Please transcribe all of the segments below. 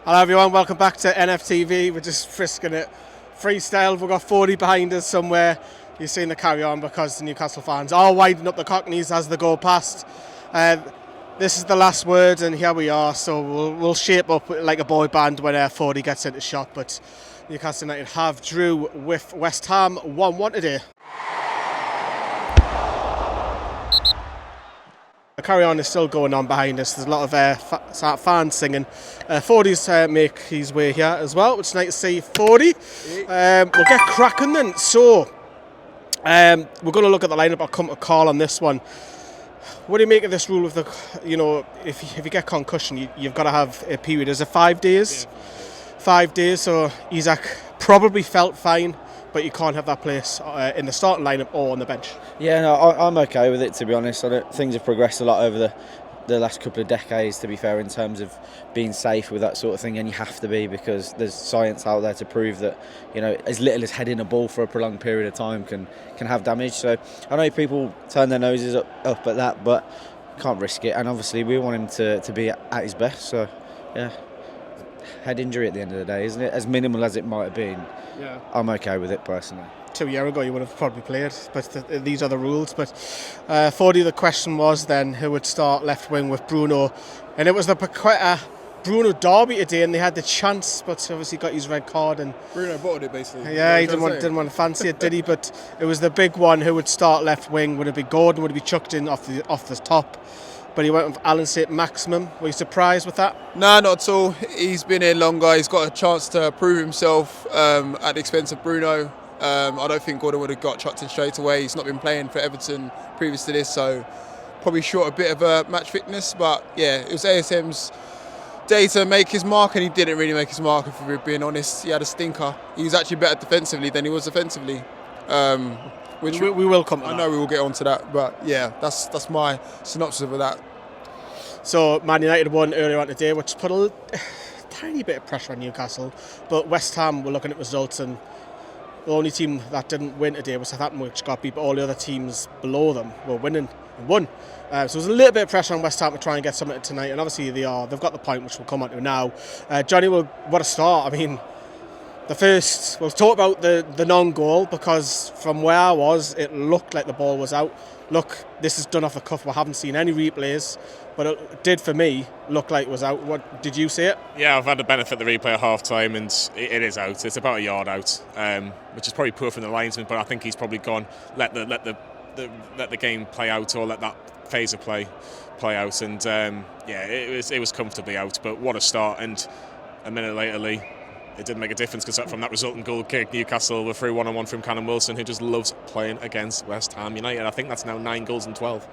Hello everyone, welcome back to NFTV. We're just frisking it freestyle. We've got 40 behind us somewhere. You've seen the carry on because the Newcastle fans are winding up the Cockneys as they go past. This is the last word and here we are, so we'll shape up like a boy band when 40 gets into shot, but Newcastle United have drew with West Ham 1-1 today. The carry on is still going on behind us. There's a lot of fans singing. 40's make his way here as well, which is nice to see. 40. We'll get cracking then. So, we're going to look at the lineup. I'll come to call on this one. What do you make of this rule of if you get concussion, you've got to have a period? Is it 5 days? Yeah, 5 days. So Isaac probably felt fine, but you can't have that place in the starting lineup or on the bench. Yeah, no, I'm okay with it, to be honest. Things have progressed a lot over the last couple of decades, to be fair, in terms of being safe with that sort of thing, and you have to be, because there's science out there to prove that, as little as heading a ball for a prolonged period of time can have damage. So I know people turn their noses up at that, but can't risk it, and obviously we want him to be at his best. So yeah, head injury at the end of the day, isn't it? As minimal as it might have been, yeah, I'm okay with it personally. 2 years ago you would have probably played, but these are the rules. But 40, the question was then who would start left wing with Bruno, and it was the Paquetá Bruno derby today, and they had the chance, but obviously got his red card and Bruno bottled it basically. Yeah, he didn't want to fancy it, did he? But it was the big one. Who would start left wing? Would it be Gordon? Would it be chucked in off the top? But he went with Allan Saint-Maximin. Were you surprised with that? Nah, not at all. He's been here longer. He's got a chance to prove himself at the expense of Bruno. I don't think Gordon would have got chucked in straight away. He's not been playing for Everton previous to this, so probably short a bit of match fitness. But yeah, it was ASM's day to make his mark, and he didn't really make his mark, if we're being honest. He had a stinker. He was actually better defensively than he was offensively. Which we will come to that. I know we will get onto that, but yeah, that's my synopsis of that. So Man United won earlier on today, which put a tiny bit of pressure on Newcastle. But West Ham were looking at results, and the only team that didn't win today was Southampton, which got beat, but all the other teams below them were winning and won. So there's a little bit of pressure on West Ham to try and get something tonight, and obviously they've got the point, which we'll come on to now. Johnny, what a start. I mean, we'll talk about the non-goal, because from where I was, it looked like the ball was out. Look, this is done off the cuff. We haven't seen any replays, but it did, for me, look like it was out. What did you see it? Yeah, I've had the benefit of the replay at half time, and it is out. It's about a yard out, which is probably poor from the linesman, but I think he's probably gone let the game play out, or let that phase of play out, and it was comfortably out. But what a start! And a minute later, Lee, it didn't make a difference, because from that resulting goal kick, Newcastle were through 1-on-1 from Callum Wilson, who just loves playing against West Ham United. I think that's now 9 goals and 12.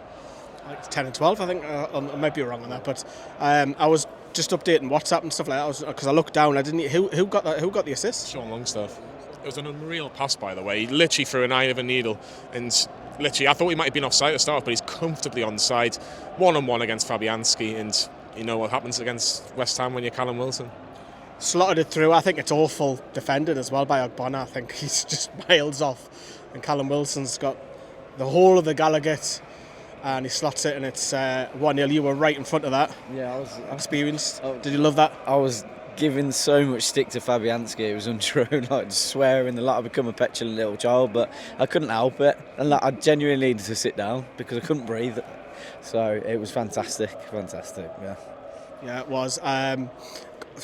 Like 10 and 12, I think. I might be wrong on that, but I was just updating WhatsApp and stuff like that, because I looked down. I didn't. Who got that? Who got the assist? Sean Longstaff. It was an unreal pass, by the way. He literally threw an eye of a needle, and literally, I thought he might have been offside at the start, but he's comfortably onside. 1-on-1 against Fabianski, and you know what happens against West Ham when you're Callum Wilson. Slotted it through. I think it's awful defending as well by Ogbonna. I think he's just miles off, and Callum Wilson's got the whole of the Gallagher, and he slots it, and it's 1-0. You were right in front of that. Yeah, I was experienced. Did you love that? I was giving so much stick to Fabianski. It was untrue, like swearing. I've become a petulant little child, but I couldn't help it, and I genuinely needed to sit down because I couldn't breathe. So it was fantastic. Yeah. Yeah, it was.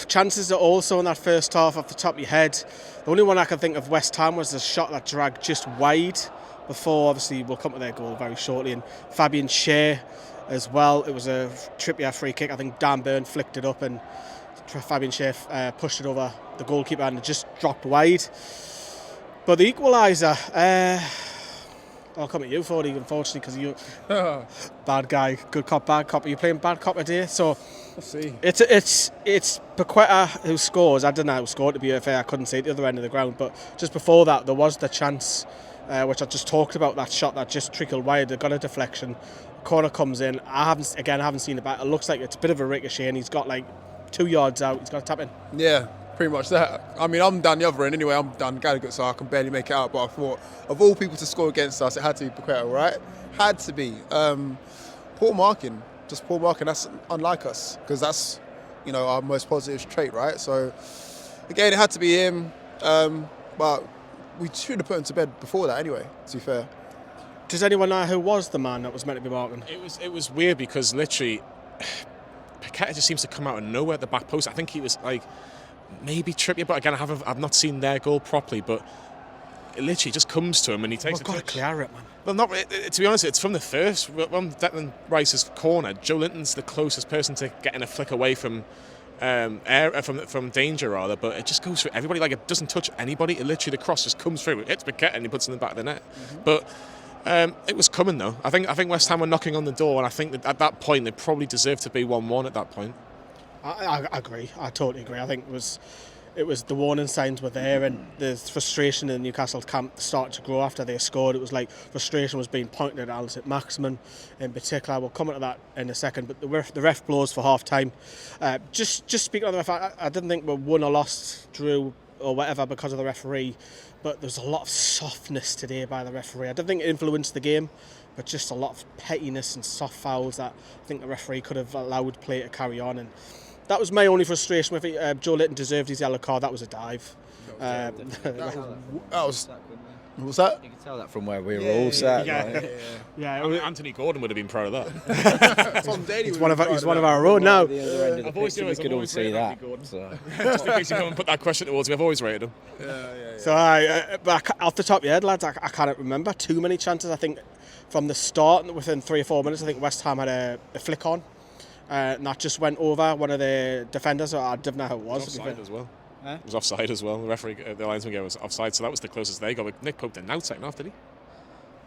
Chances are also in that first half off the top of your head. The only one I can think of West Ham was the shot that dragged just wide before, obviously we'll come to their goal very shortly, and Fabian Schär as well. It was a Trippier free kick. I think Dan Burn flicked it up, and Fabian Schär pushed it over the goalkeeper, and it just dropped wide. But the equaliser, I'll come at you, 40, unfortunately, because you bad guy, good cop, bad cop. Are you playing bad cop today? So we'll see. It's Paquetá who scores. I don't know who scored, to be fair. I couldn't see at the other end of the ground. But just before that, there was the chance, which I just talked about, that shot that just trickled wide. They got a deflection. Corner comes in. I haven't seen it back. It looks like it's a bit of a ricochet, and he's got like 2 yards out. He's got to tap in. Yeah, pretty much that. I mean, I'm down the other end anyway. I'm down Gallagher, so I can barely make it out. But I thought, of all people to score against us, it had to be Paquetá, right? Had to be. Poor marking. Just poor marking. That's unlike us, because that's our most positive trait, right? So again, it had to be him, but we should have put him to bed before that anyway, to be fair. Does anyone know who was the man that was meant to be marking? It was weird because literally Paquetá just seems to come out of nowhere at the back post. I think he was like maybe Trippier, but again I've not seen their goal properly, but it literally just comes to him and he takes We've got to clear it, man. Well, to be honest, it's from the first. When Declan Rice's corner, Joe Linton's the closest person to getting a flick away from danger, rather, but it just goes through everybody. Like, it doesn't touch anybody. It literally, the cross just comes through. It hits Paquetá and he puts it in the back of the net. But it was coming, though. I think West Ham were knocking on the door, and I think that at that point they probably deserved to be 1-1 at that point. I agree. I totally agree. I think it was the warning signs were there, and the frustration in the Newcastle camp started to grow after they scored. It was like frustration was being pointed at Allan Saint-Maximin in particular. We'll come into that in a second, but the ref blows for half time. Just speaking of the ref, I didn't think we won or lost, drew or whatever because of the referee, but there's a lot of softness today by the referee. I don't think it influenced the game, but just a lot of pettiness and soft fouls that I think the referee could have allowed play to carry on. And that was my only frustration with it. Joe Linton deserved his yellow card. That was a dive. That was. What was that? You can tell that from where we were all sat. Yeah. Anthony Gordon would have been proud of that. Tom Daly. He's one of our own now. I've always we could all see that. So. Just in case you come and put that question towards me, I've always rated him. So but off the top of your head, lads, I can't remember too many chances. I think from the start, within 3 or 4 minutes, I think West Ham had a flick on. And that just went over one of the defenders. I didn't know who it was. Offside as well. It was offside as well. The referee, the linesman gave was offside, so that was the closest they got. Nick poked it out second half, did he?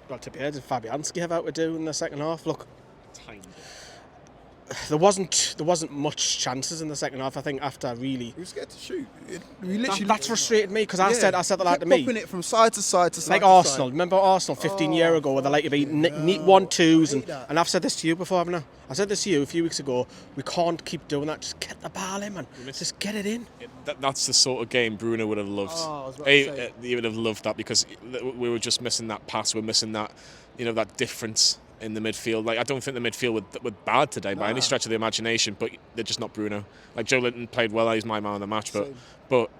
Got to be heard. Did Fabianski have out to do in the second half? Look, Tiny. there wasn't much chances in the second half. I think after really. We were scared to shoot. That's frustrated me because I said that like to me. Popping it from side to side to side. Like Arsenal. Remember Arsenal 15 years ago where they like to be neat 1-2s and I've said this to you before, haven't I? I said this to you a few weeks ago. We can't keep doing that. Just get the ball in, man. Just get it in. That's the sort of game Bruno would have loved. He would have loved that because we were just missing that pass. We're missing that, that difference in the midfield. Like, I don't think the midfield were bad today by any stretch of the imagination, but they're just not Bruno. Like, Joe Linton played well. He's my man of the match, but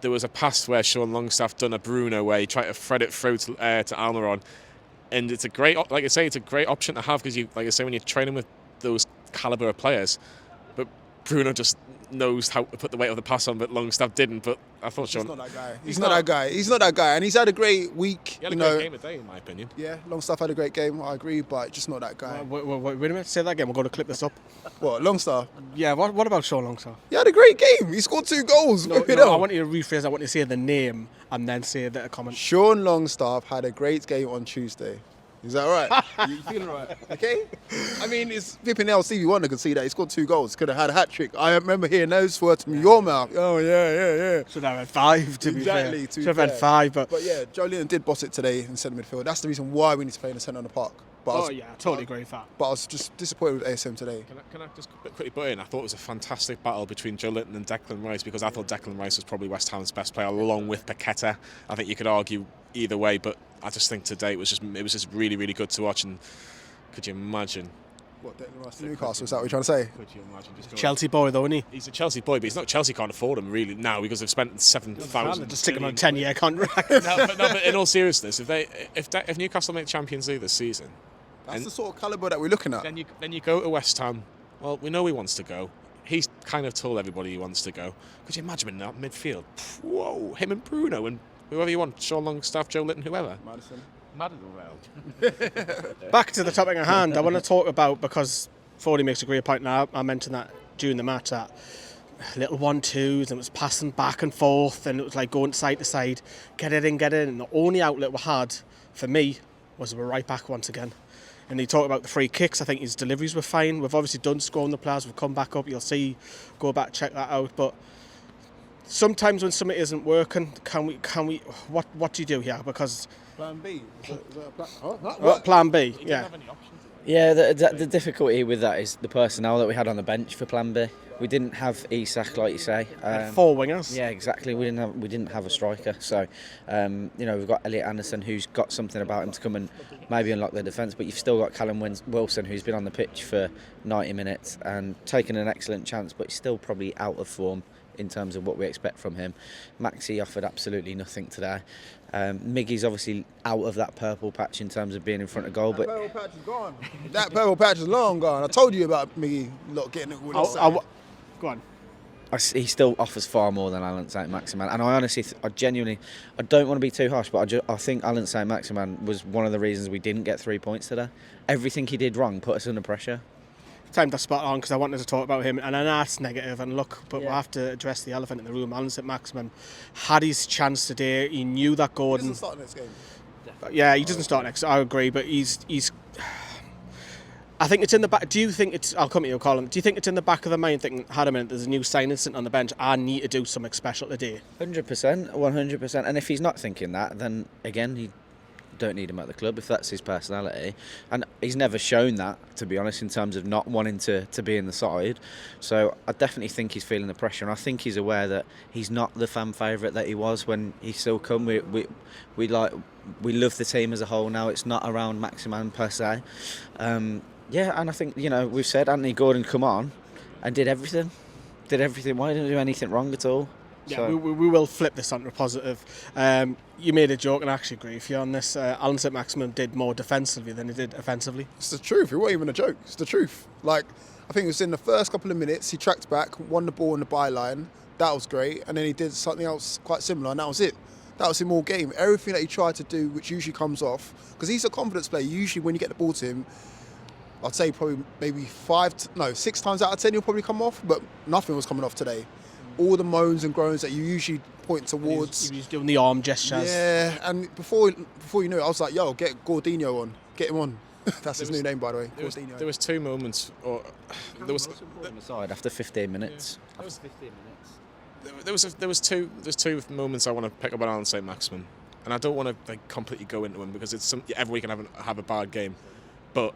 there was a pass where Sean Longstaff done a Bruno where he tried to thread it through to Almirón. And it's a great, like I say, it's a great option to have because like I say, when you're training with those calibre of players, but Bruno just knows how to put the weight of the pass on, but Longstaff didn't. But I thought Sean... He's not that guy. He's not that guy. And he's had a great week. He had a great game today, in my opinion. Yeah, Longstaff had a great game, I agree, but just not that guy. Wait a minute, say that again. We're going to clip this up. What, Longstaff? Yeah, what about Sean Longstaff? He had a great game. He scored 2 goals. No, I want you to rephrase. I want you to say the name and then say the comment. Sean Longstaff had a great game on Tuesday. Is that right? You feeling right? Okay. I mean, it's flipping out. Stevie Wonder could see that he scored 2 goals. Could have had a hat trick. I remember hearing those words from your mouth. Oh yeah. Should have had 5 to be fair. Should have had 5, but yeah, Joe Linton did boss it today in centre midfield. That's the reason why we need to play in the centre of the park. But I totally agree with that. But I was just disappointed with ASM today. Can I just quickly put in? I thought it was a fantastic battle between Joe Linton and Declan Rice because I thought Declan Rice was probably West Ham's best player along with Paquetá. I think you could argue either way, but I just think today it was just really, really good to watch. And could you imagine? What, Declan Rice to Newcastle? Is that what you're trying to say? Could you imagine? Chelsea boy though, isn't he? He's a Chelsea boy, but Chelsea can't afford him really now because they've spent 7,000. Just stick him on a 10-year contract. but in all seriousness, if Newcastle make Champions League this season. That's the sort of calibre that we're looking at. Then you go to West Ham. Well, we know he wants to go. He's kind of told everybody he wants to go. Could you imagine in that midfield? Whoa, him and Bruno and whoever you want, Sean Longstaff, Joe Linton, whoever. Madison. Back to the topic at hand. I want to talk about, because Foley makes a great point now. I mentioned that during the match, that little 1-2s, and it was passing back and forth, and it was like going side to side, get it in. And the only outlet we had, for me, was we were right back once again. And he talked about the free kicks. I think his deliveries were fine. We've obviously done scoring the players. We've come back up. You'll see. Go back, check that out. But sometimes when something isn't working, can we? What do you do here? Because Plan B. Is that a plan? Plan B. He didn't Yeah. have any options. Yeah, the difficulty with that is the personnel that we had on the bench for Plan B. We didn't have Isak, like you say. 4 wingers. Yeah, exactly. We didn't have a striker. So, we've got Elliot Anderson, who's got something about him to come and maybe unlock the defence. But you've still got Callum Wilson, who's been on the pitch for 90 minutes and taken an excellent chance, but he's still probably out of form in terms of what we expect from him. Maxi offered absolutely nothing today. Miggy's obviously out of that purple patch in terms of being in front of goal. But that purple patch is gone. That purple patch is long gone. I told you about Miggy not getting it. Go on. He still offers far more than Allan Saint-Maximin, and I honestly, I genuinely, I don't want to be too harsh, but I think Allan Saint-Maximin was one of the reasons we didn't get 3 points today. Everything he did wrong put us under pressure. Time to spot on because I wanted to talk about him, and I know it's negative, and look, but we'll have to address the elephant in the room. Allan Saint-Maximin had his chance today. He knew that Gordon. He doesn't start next game. Yeah, he doesn't start next. I agree, but he's. I think it's in the back. Do you think it's? I'll come to you, Colin. Do you think it's in the back of the mind thinking, "Had a minute, there's a new signing sitting on the bench. I need to do something special today." 100%, 100%. And if he's not thinking that, then again, you don't need him at the club if that's his personality. And he's never shown that, to be honest, in terms of not wanting to be in the side. So I definitely think he's feeling the pressure, and I think he's aware that he's not the fan favourite that he was when he still come. We love the team as a whole now. It's not around Maximin per se. Yeah, and I think, we've said Anthony Gordon come on and did everything. Why didn't he do anything wrong at all? Yeah, So, we will flip this onto a positive. You made a joke, and I actually agree with you on this. Allan Saint-Maximin did more defensively than he did offensively. It's the truth. It wasn't even a joke. It's the truth. Like, I think it was in the first couple of minutes, he tracked back, won the ball in the byline. That was great. And then he did something else quite similar, and that was it. That was him all game. Everything that he tried to do, which usually comes off, because he's a confidence player. Usually when you get the ball to him, I'd say probably maybe 6 times out of 10 he'll probably come off, but nothing was coming off today. All the moans and groans that you usually point towards. He was doing the arm gestures. Yeah, and before you knew it, I was like, yo, get Gordinho on. Get him on. That's his new name, by the way. There was 2 moments. There was aside after 15 minutes. There was two moments I want to pick up on Allan Saint-Maximin, and I don't want to completely go into him because it's every week and have a bad game, but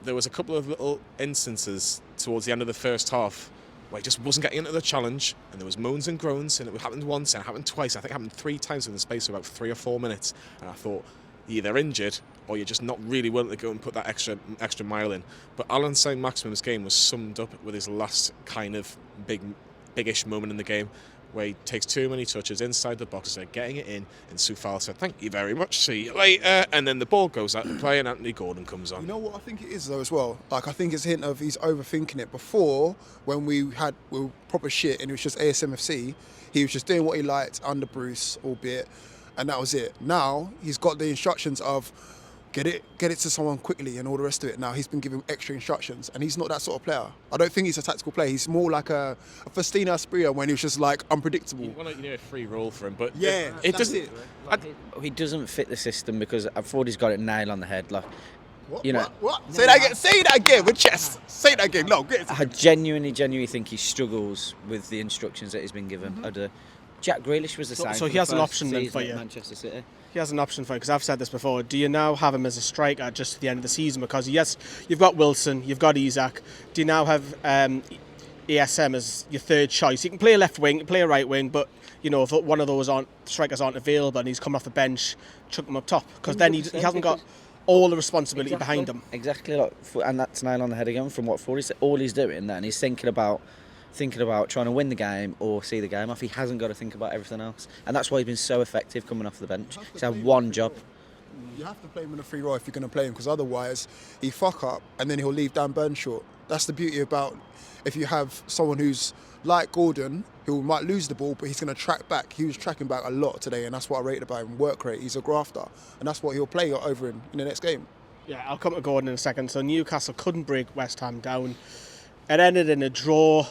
there was a couple of little instances towards the end of the first half where he just wasn't getting into the challenge, and there was moans and groans, and it happened once and it happened twice. I think it happened 3 times in the space of about 3 or 4 minutes, and I thought, you're either injured or you're just not really willing to go and put that extra mile in. But Allan Saint-Maximin's game was summed up with his last kind of big-ish moment in the game, where he takes too many touches inside the box, they're getting it in, and Soufal said, "Thank you very much, see you later," and then the ball goes out to play and Anthony Gordon comes on. You know what I think it is though as well? Like, I think it's a hint of he's overthinking it. Before, when we were proper shit and it was just ASMFC, he was just doing what he liked under Bruce, albeit, and that was it. Now, he's got the instructions of get it to someone quickly and all the rest of it. Now he's been given extra instructions, and he's not that sort of player. I don't think he's a tactical player. He's more like a Faustino Asprilla when he was just like unpredictable. You want a free roll for him, but yeah, it doesn't. He doesn't fit the system because I thought he's got it nailed on the head. Like, What? you know, What? Say that again with chest. Say that again. No, get it. I genuinely think he struggles with the instructions that he's been given. Jack Grealish was the same. So for he has the an first option then season for at you. Manchester City. He has an option for you, because I've said this before. Do you now have him as a striker just at the end of the season? Because yes, you've got Wilson, you've got Isak. Do you now have ASM as your third choice? You can play a left wing, play a right wing, but if one of those strikers aren't available and he's come off the bench, chuck him up top, because then he hasn't got all the responsibility behind him. Exactly, and that's nail on the head again from what Ford said. All he's doing then, he's thinking about trying to win the game or see the game off. He hasn't got to think about everything else, and that's why he's been so effective coming off the bench. He's had one job. You have to play him in a free role if you're going to play him, because otherwise he fuck up and then he'll leave Dan Burn short. That's the beauty about if you have someone who's like Gordon, who might lose the ball, but he's going to track back. He was tracking back a lot today, and that's what I rated about him. Work rate. He's a grafter, and that's what he'll play over in the next game. Yeah, I'll come to Gordon in a second. So Newcastle couldn't break West Ham down. It ended in a draw.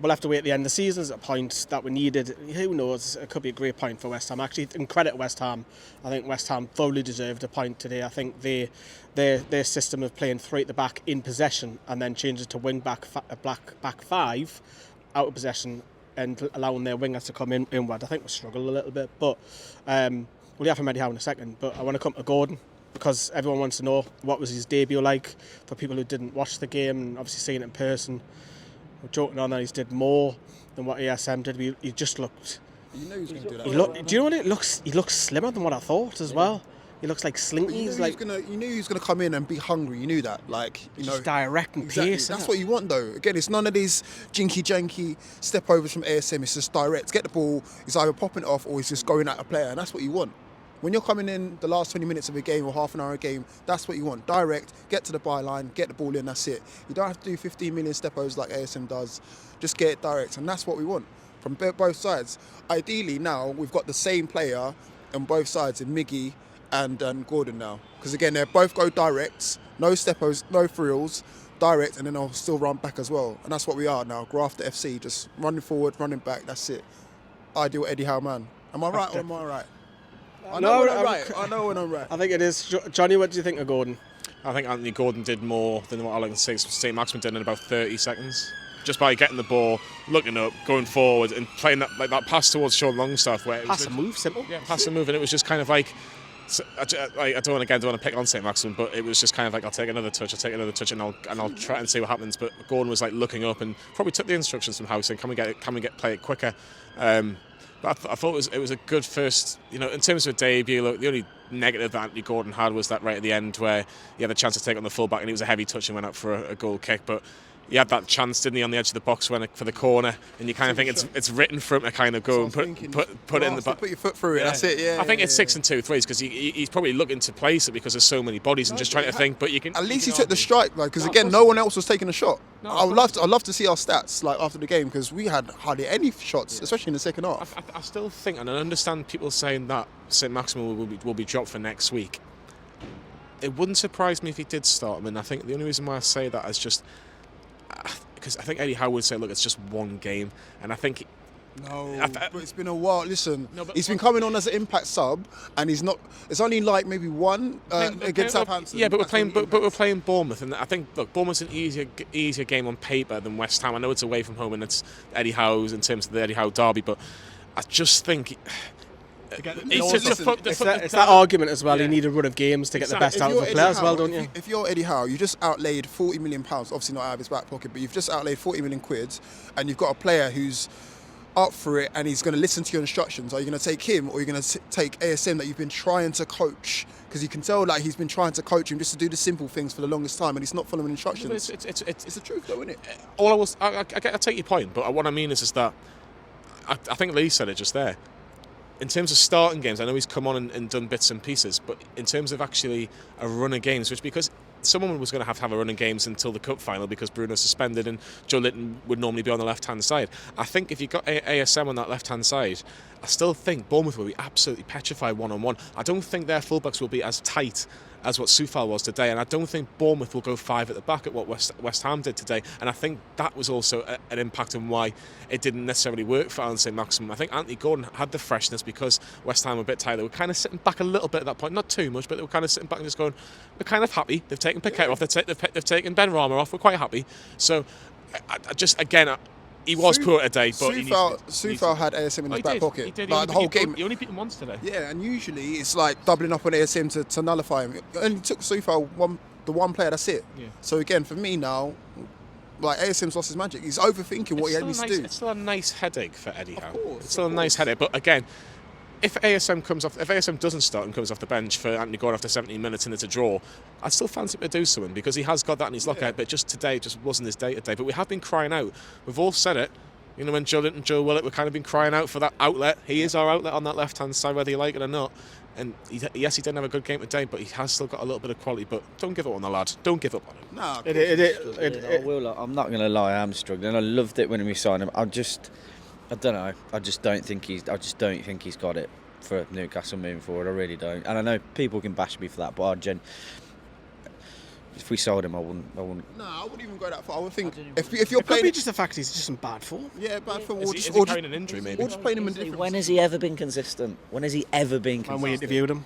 We'll have to wait at the end of the season as a point that we needed. Who knows? It could be a great point for West Ham. Actually, in credit to West Ham, I think West Ham fully deserved a point today. I think their system of playing 3 at the back in possession and then changing to wing back 5 out of possession and allowing their wingers to come inward. I think we struggled a little bit, but we'll have from Eddie Howe in a second. But I want to come to Gordon. because everyone wants to know what was his debut like for people who didn't watch the game and obviously seeing it in person. We're joking on that he's did more than what ASM did. He just looked. You know he was going to do that. Do you know what it looks? He looks slimmer than what I thought as well. He looks like Slinky. You knew he was gonna come in and be hungry. You knew that, just direct and pace. That's what you want, though. Again, it's none of these jinky janky step overs from ASM. It's just direct. Get the ball. He's either popping it off or he's just going at a player, and that's what you want. When you're coming in the last 20 minutes of a game or half an hour a game, that's what you want. Direct, get to the byline, get the ball in. That's it. You don't have to do 15 million step overs like ASM does. Just get it direct, and that's what we want from both sides. Ideally, now we've got the same player on both sides in Miggy and Gordon now, because again they both go direct, no steppos, no frills, direct, and then they'll still run back as well, and that's what we are now. Grafter FC, just running forward, running back. That's it. Ideal Eddie Howe man. Am I right or am I right? I know when I'm right. I think it is. Johnny, what do you think of Gordon? I think Anthony Gordon did more than what Allan Saint-Maximin did in about 30 seconds. Just by getting the ball, looking up, going forward, and playing that pass towards Sean Longstaff, where it was pass and move, simple. Yeah, pass and move, and it was just kind of like. So, I don't want to pick on Saint-Maximin, but it was just kind of like I'll take another touch, and I'll try and see what happens. But Gordon was like looking up and probably took the instructions from Howe saying, "Can we play it quicker?" But I thought it was a good first. In terms of a debut, look, the only negative that Anthony Gordon had was that right at the end where he had the chance to take on the fullback and it was a heavy touch and went out for a goal kick, but. He had that chance, didn't he, on the edge of the box for the corner, and you kind of think it's written for him to kind of go and put it in the back. Put your foot through it. That's it. Yeah. I think it's 6 and 2 threes because he's probably looking to place it because there's so many bodies and just trying to think. But you can at least he took the strike, because again, no one else was taking a shot. I'd love to see our stats after the game because we had hardly any shots, especially in the second half. I still think, and I understand people saying that Saint-Maximin will be dropped for next week. It wouldn't surprise me if he did start him, and I think the only reason why I say that is just. Because I think Eddie Howe would say, look, it's just one game. And I think... but it's been a while. Listen, he's been coming on as an impact sub, and he's not... It's only like maybe one against Southampton. Yeah, but we're playing Bournemouth, and I think, look, Bournemouth's an easier game on paper than West Ham. I know it's away from home, and it's Eddie Howe's in terms of the Eddie Howe derby, but I just think... It's that argument as well. You need a run of games to get the best out of the player as well, don't you? If you're Eddie Howe, you just outlaid £40 million, obviously not out of his back pocket, but you've just outlaid 40 million quid, and you've got a player who's up for it and he's going to listen to your instructions. Are you going to take him, or are you going to take ASM that you've been trying to coach? Because you can tell like he's been trying to coach him just to do the simple things for the longest time, and he's not following instructions. It's the truth, though, isn't it? I take your point, but what I mean is that I think Lee said it just there. In terms of starting games, I know he's come on and done bits and pieces, but in terms of actually a run of games, which because someone was going to have a run of games until the cup final because Bruno's suspended and Joe Linton would normally be on the left-hand side. I think if you've got ASM on that left-hand side, I still think Bournemouth will be absolutely petrified one-on-one. I don't think their fullbacks will be as tight as what Soufal was today, and I don't think Bournemouth will go 5 at the back at what West Ham did today, and I think that was also an impact on why it didn't necessarily work for Allan Saint-Maximin. I think Anthony Gordon had the freshness because West Ham were a bit tired. They were kind of sitting back a little bit at that point, not too much, but they were kind of sitting back and just going, we're kind of happy. They've taken Paquetá off, they've taken Ben Rama off, we're quite happy. So I just, again, he was poor today, but Soufal had ASM in his back pocket. He did. Like the whole game. He only beat him once today. Yeah, and usually it's like doubling up on ASM to nullify him. It only took Soufal the one player, that's it. Yeah. So again, for me now, like ASM's lost his magic. He's overthinking what he needs to do. It's still a nice headache for Eddie Howe. It's still a nice headache, but again, if ASM doesn't start and comes off the bench for Anthony Gordon after 17 minutes and it's a draw, I'd still fancy him to do something because he has got that in his lockout, but just today just wasn't his day today. But we have been crying out. We've all said it. When Joe Linton and Joe Willock, we've kind of been crying out for that outlet. He is our outlet on that left-hand side, whether you like it or not. And yes, he didn't have a good game today, but he has still got a little bit of quality. But don't give up on the lad. Don't give up on him. No, I'm not going to lie. I'm struggling. I loved it when we signed him. I don't know. I just don't think he's got it for Newcastle moving forward. I really don't. And I know people can bash me for that, but if we sold him, I wouldn't. No, I wouldn't even go that far. I would think if you're playing, could be just the fact he's just in bad form. Yeah, bad form. Is he carrying an injury? Maybe. Or just playing him in different. When has he ever been consistent? When we interviewed him,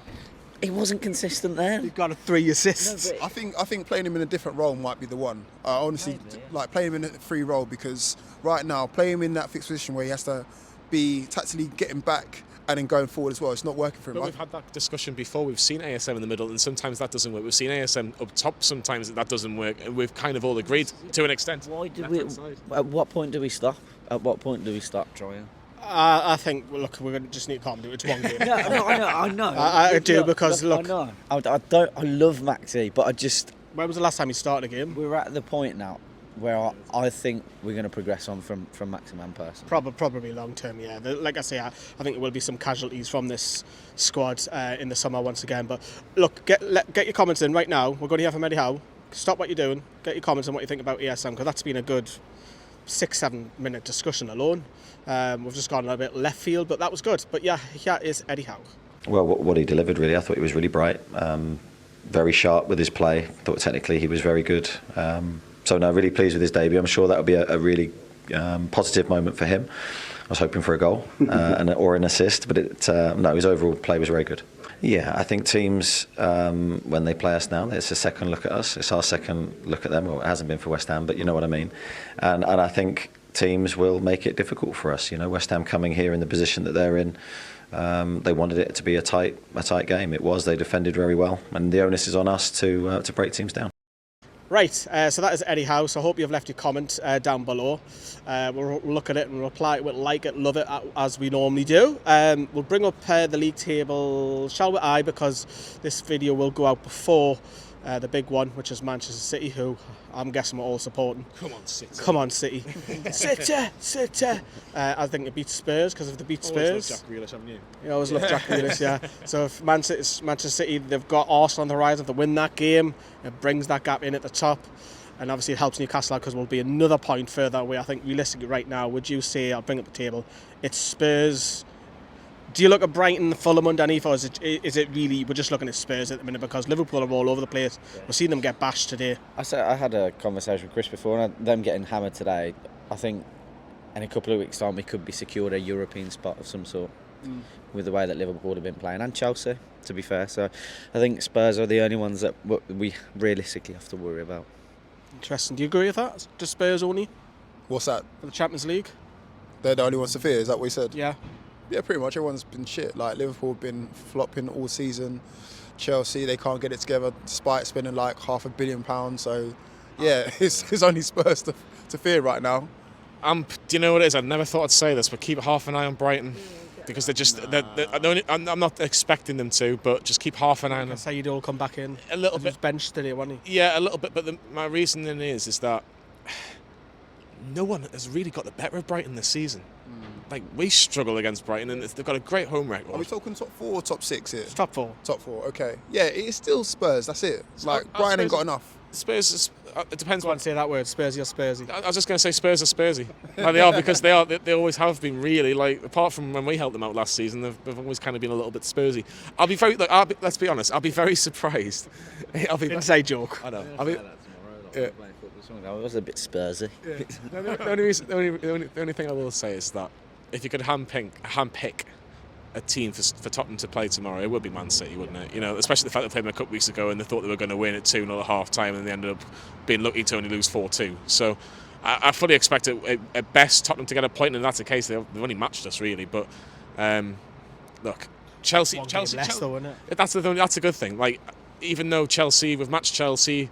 he wasn't consistent then. He got 3 assists. I think playing him in a different role might be the one. Honestly, like playing him in a free role, because right now playing him in that fixed position where he has to be tactically getting back and then going forward as well. It's not working for him. But we've had that discussion before. We've seen ASM in the middle, and sometimes that doesn't work. We've seen ASM up top, sometimes that doesn't work, and we've kind of all agreed to an extent. Why did we? At what point do we stop? At what point do we stop trying? I think, look, we're going to just need to calm down. It's one game. I know. I do, because look, I love Maxi, but I just. When was the last time he started a game? We're at the point now where I think we're going to progress on from Maximin person. Probably long term, yeah. Like I say, I think there will be some casualties from this squad in the summer once again. But look, get your comments in right now. We're going to hear from Eddie Howe. Stop what you're doing. Get your comments on what you think about ASM, because that's been a good 6-7 minute discussion alone. We've just gone a bit left field, but that was good. But yeah, here is Eddie Howe. Well, what he delivered, really, I thought he was really bright, very sharp with his play. I thought technically he was very good. So no, really pleased with his debut. I'm sure that will be a really positive moment for him. I was hoping for a goal or an assist, but no, his overall play was very good. Yeah, I think teams, when they play us now, it's a second look at us. It's our second look at them. Well, it hasn't been for West Ham, but you know what I mean. And I think teams will make it difficult for us. You know, West Ham coming here in the position that they're in, they wanted it to be a tight game. It was. They defended very well, and the onus is on us to break teams down. Right, so that is Eddie Howe. So I hope you've left your comment down below. We'll look at it and reply to it, like it, love it, as we normally do. We'll bring up the league table, shall we? Because this video will go out before the big one, which is Manchester City, who I'm guessing we're all supporting. Come on, City. Come on, City. City. I think it beats Spurs, because if they beat Spurs... Always loved Jack Grealish, haven't you? You always love Jack Grealish, yeah. So if Manchester City, they've got Arsenal on the horizon. If they win that game, it brings that gap in at the top. And obviously it helps Newcastle out, because we'll be another point further away. I think realistically right now, would you say, I'll bring up the table, it's Spurs... Do you look at Brighton, Fulham underneath, or is it really, we're just looking at Spurs at the minute, because Liverpool are all over the place? We've seen them get bashed today. I had a conversation with Chris before, and them getting hammered today, I think in a couple of weeks' time we could be secured a European spot of some sort with the way that Liverpool have been playing, and Chelsea, to be fair. So I think Spurs are the only ones that we realistically have to worry about. Interesting. Do you agree with that? Just Spurs only? What's that? For the Champions League? They're the only ones to fear, is that what you said? Yeah. Yeah, pretty much. Everyone's been shit. Like, Liverpool have been flopping all season. Chelsea, they can't get it together despite spending like £500 million. So, yeah, it's only Spurs to fear right now. Do you know what it is? I've never thought I'd say this, but keep half an eye on Brighton. Because I'm not expecting them to, but just keep half an eye on them. Say you'd all come back in. A little bit. He was benched today, wasn't he? Yeah, a little bit. But my reasoning is that no one has really got the better of Brighton this season. Like, we struggle against Brighton, and they've got a great home record. Are we talking top 4 or top 6 here? It's top 4. Top 4, okay. Yeah, it is still Spurs, that's it. Like, Brighton ain't got enough. Spurs, it depends. I want to say that word, Spursy or Spursy. I was just going to say Spurs are Spursy. Like, they are, because they always have been, really. Like, apart from when we helped them out last season, they've always kind of been a little bit Spursy. Let's be honest, I'll be very surprised. Inside joke. I know. I was a bit Spursy. Yeah. The only thing I will say is that if you could handpick a team for Tottenham to play tomorrow, it would be Man City, wouldn't it? You know, especially the fact they played them a couple of weeks ago and they thought they were going to win at 2-0 at half time, and they ended up being lucky to only lose 4-2. So I fully expect at best Tottenham to get a point, and if that's the case, they've only matched us really. But look, Chelsea, less though, isn't it? That's a good thing. Like, even though we've matched Chelsea,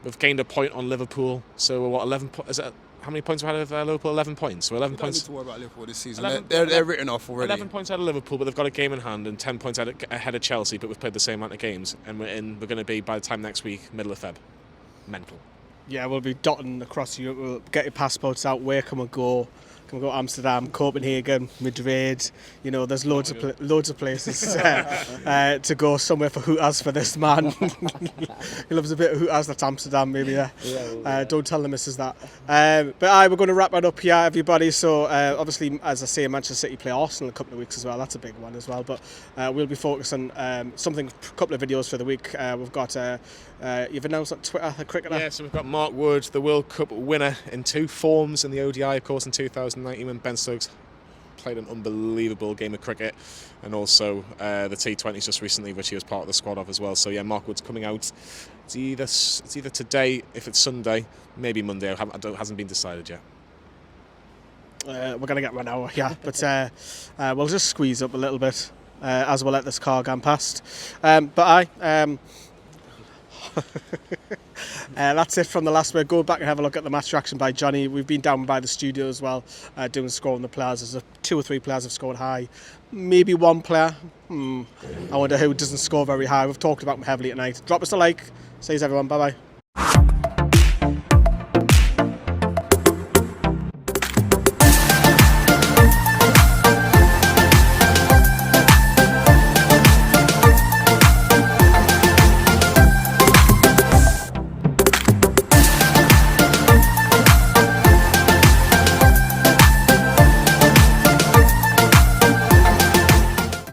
we've gained a point on Liverpool. So we're what, 11 points? How many points we had of Liverpool? 11 points. So 11 points. Don't need to worry about Liverpool this season. They're written off already. 11 points out of Liverpool, but they've got a game in hand, and 10 points ahead of Chelsea, but we've played the same amount of games, and we're going to be, by the time next week, middle of Feb. Mental. Yeah, we'll be dotting across Europe. We'll get your passports out. Where can we go? Can we go to Amsterdam, Copenhagen, Madrid? You know, there's loads of places to go somewhere for Hooters for this man. He loves a bit of Hooters. That's Amsterdam, maybe. Don't tell the missus that. But we're going to wrap it up here, everybody. So obviously, as I say, Manchester City play Arsenal in a couple of weeks as well. That's a big one as well. But we'll be focusing on a couple of videos for the week. We've got you've announced on Twitter the cricketer. Yeah, so we've got Mark Wood, the World Cup winner in 2 forms, in the ODI, of course, in 2019 when Ben Stokes played an unbelievable game of cricket, and also the T20s just recently, which he was part of the squad of as well. So yeah, Mark Wood's coming out. It's either today, if it's Sunday, maybe Monday. It hasn't been decided yet. We're going to get 1 hour, yeah, but we'll just squeeze up a little bit as we'll let this car go past. That's it from the last word. Go back and have a look at the match reaction by Johnny. We've been down by the studio as well, doing scoring the players. There's 2 or 3 players have scored high. Maybe 1 player. I wonder who doesn't score very high. We've talked about them heavily tonight. Drop us a like. Says everyone. Bye bye.